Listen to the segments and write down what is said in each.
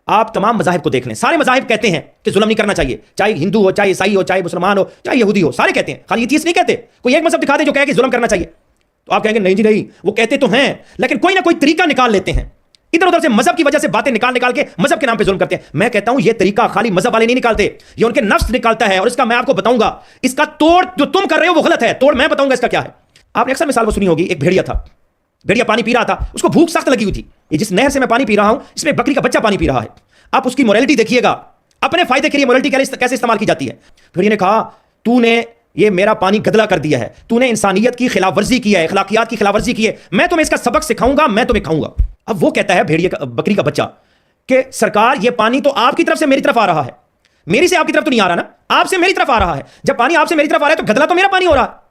آپ تمام مذاہب کو دیکھ لیں، سارے مذاہب کہتے ہیں کہ ظلم نہیں کرنا چاہیے، چاہے ہندو ہو، چاہے عیسائی ہو، چاہے مسلمان ہو، چاہے یہودی ہو، سارے کہتے ہیں، خالی ایتھیسٹ نہیں کہتے۔ کوئی ایک مذہب دکھا دے جو کہے کہ ظلم کرنا چاہیے، تو آپ کہیں گے نہیں جی نہیں، وہ کہتے تو ہیں لیکن کوئی نہ کوئی طریقہ نکال لیتے ہیں، ادھر ادھر سے مذہب کی وجہ سے باتیں نکال کے مذہب کے نام پہ ظلم کرتے ہیں۔ میں کہتا ہوں یہ طریقہ خالی مذہب والے نہیں نکالتے، یہ ان کے نفس نکالتا ہے، اور اس کا میں آپ کو بتاؤں گا، اس کا توڑ جو تم کر رہے ہو وہ غلط ہے، توڑ میں بتاؤں گا اس کا کیا ہے۔ آپ نے اکثر مثال وہ سنی ہوگی، ایک بھیڑیا تھا، بھیڑیا پانی پی رہا تھا، اس کو بھوک سخت لگی ہوئی تھی، یہ جس نہر سے میں پانی پی رہا ہوں اس میں بکری کا بچہ پانی پی رہا ہے، آپ اس کی موریلٹی دیکھیے گا، اپنے فائدے کے لیے موریلٹی کیسے استعمال کی جاتی ہے۔ بھیڑیا نے کہا تو نے یہ میرا پانی گدلا کر دیا ہے، تو نے انسانیت کی خلاف ورزی کی ہے، اخلاقیات کی خلاف ورزی کی ہے، میں تمہیں اس کا سبق سکھاؤں گا، میں تمہیں کھاؤں گا۔ اب وہ کہتا ہے بھیڑیا بکری کا بچہ کہ سرکار یہ پانی تو آپ کی طرف سے میری طرف آ رہا ہے، میری سے آپ کی طرف تو نہیں آ رہا نا، آپ سے میری طرف آ رہا ہے، جب پانی آپ سے میری طرف آ رہا ہے تو گدلا تو میرا پانی ہو رہا ہے۔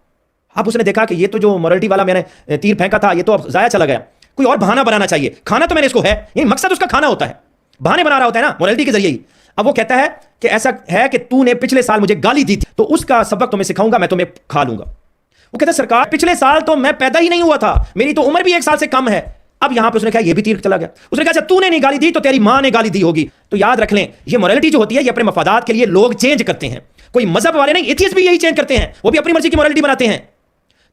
اب اس نے دیکھا کہ یہ تو جو موریلٹی والا میں نے تیر پھینکا تھا یہ تو اب ضائع چلا گیا، کوئی اور بہانہ بنانا چاہیے، کھانا تو میں نے اس کو ہے، یہ مقصد اس کا کھانا ہوتا ہے، بہانے بنا رہا ہوتا ہے نا موریلٹی کے ذریعے ہی۔ اب وہ کہتا ہے کہ ایسا ہے کہ تو نے پچھلے سال مجھے گالی دی تھی تو اس کا سبق تمہیں سکھاؤں گا، میں تمہیں کھا لوں گا۔ وہ کہتا ہے سرکار پچھلے سال تو میں پیدا ہی نہیں ہوا تھا، میری تو عمر بھی 1 سال سے کم ہے۔ اب یہاں پہ اس نے کہا یہ بھی تیر چلا گیا، اس نے کہا اچھا تو نے نہیں گالی دی تو تیری ماں نے گالی دی ہوگی۔ تو یاد رکھ لیں یہ موریلٹی جو ہوتی ہے یہ اپنے مفادات کے لیے لوگ چینج کرتے ہیں، کوئی مذہب والے نہیں، ایتھیسٹ بھی یہی چینج کرتے ہیں، وہ بھی اپنی مرضی کی موریلٹی بناتے ہیں۔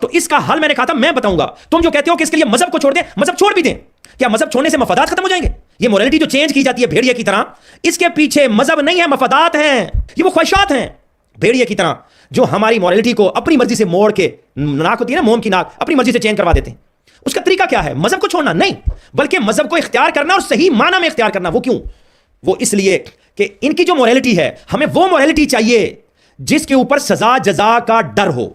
تو اس کا حل میں نے کہا تھا میں بتاؤں گا، تم جو کہتے ہو کہ اس کے لیے مذہب کو چھوڑ دیں، مذہب چھوڑ بھی دیں، کیا مذہب چھوڑنے سے مفادات ختم ہو جائیں گے؟ یہ موریلٹی جو چینج کی جاتی ہے بھیڑیے کی طرح، اس کے پیچھے مذہب نہیں ہے، مفادات ہیں، یہ وہ خواہشات ہیں بھیڑیے کی طرح جو ہماری موریلٹی کو اپنی مرضی سے موڑ کے، ناک ہوتی ہے نا موم کی ناک، اپنی مرضی سے چینج کروا دیتے ہیں۔ اس کا طریقہ کیا ہے؟ مذہب کو چھوڑنا نہیں، بلکہ مذہب کو اختیار کرنا اور صحیح معنی میں اختیار کرنا۔ وہ کیوں؟ وہ اس لیے کہ ان کی جو موریلٹی ہے ہمیں وہ موریلٹی چاہیے جس کے اوپر سزا جزا کا ڈر ہو۔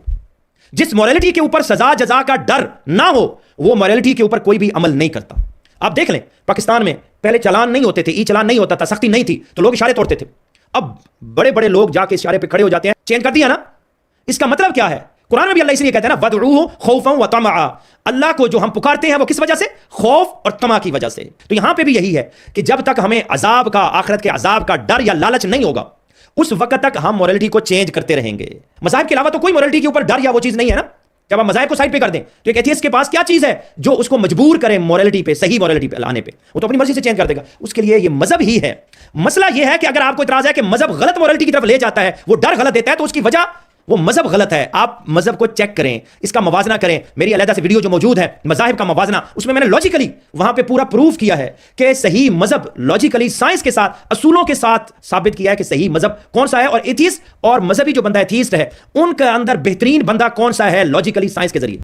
جس موریلٹی کے اوپر سزا جزا کا ڈر نہ ہو وہ موریلٹی کے اوپر کوئی بھی عمل نہیں کرتا۔ آپ دیکھ لیں پاکستان میں پہلے چلان نہیں ہوتے تھے، ای چلان نہیں ہوتا تھا، سختی نہیں تھی تو لوگ اشارے توڑتے تھے، اب بڑے بڑے لوگ جا کے اشارے پہ کھڑے ہو جاتے ہیں، چینج کر دیا نا۔ اس کا مطلب کیا ہے؟ قرآن میں بھی اللہ اس لیے کہتا ہے نا وَادْعُوهُ خَوْفًا وَطَمَعًا، اللہ کو جو ہم پکارتے ہیں وہ کس وجہ سے؟ خوف اور طمع کی وجہ سے۔ تو یہاں پہ بھی یہی ہے کہ جب تک ہمیں عذاب کا، آخرت کے عذاب کا ڈر یا لالچ نہیں ہوگا اس وقت تک ہم موریلٹی کو چینج کرتے رہیں گے۔ مذاہب کے علاوہ تو کوئی موریلٹی کے اوپر ڈر یا وہ چیز نہیں ہے نا۔ جب آپ مذاہب کو سائڈ پہ کر دیں تو ایک ایتھیسٹ کے پاس کیا چیز ہے جو اس کو مجبور کرے موریلٹی پہ، صحیح موریلٹی پہ لانے پہ؟ وہ تو اپنی مرضی سے چینج کر دے گا، اس کے لیے یہ مذہب ہی ہے۔ مسئلہ یہ ہے کہ اگر آپ کو اعتراض ہے کہ مذہب غلط موریلٹی کی طرف لے جاتا ہے، وہ ڈر غلط دیتا ہے، تو اس کی وجہ وہ مذہب غلط ہے۔ آپ مذہب کو چیک کریں، اس کا موازنہ کریں، میری علیحدہ سے ویڈیو جو موجود ہے مذاہب کا موازنہ، اس میں نے لاجیکلی وہاں پہ پورا پروف کیا ہے کہ صحیح مذہب لاجیکلی سائنس کے ساتھ، اصولوں کے ساتھ ثابت کیا ہے کہ صحیح مذہب کون سا ہے، اور ایتھیسٹ اور مذہبی جو بندہ ایتھیسٹ ہے ان کے اندر بہترین بندہ کون سا ہے لاجیکلی سائنس کے ذریعے۔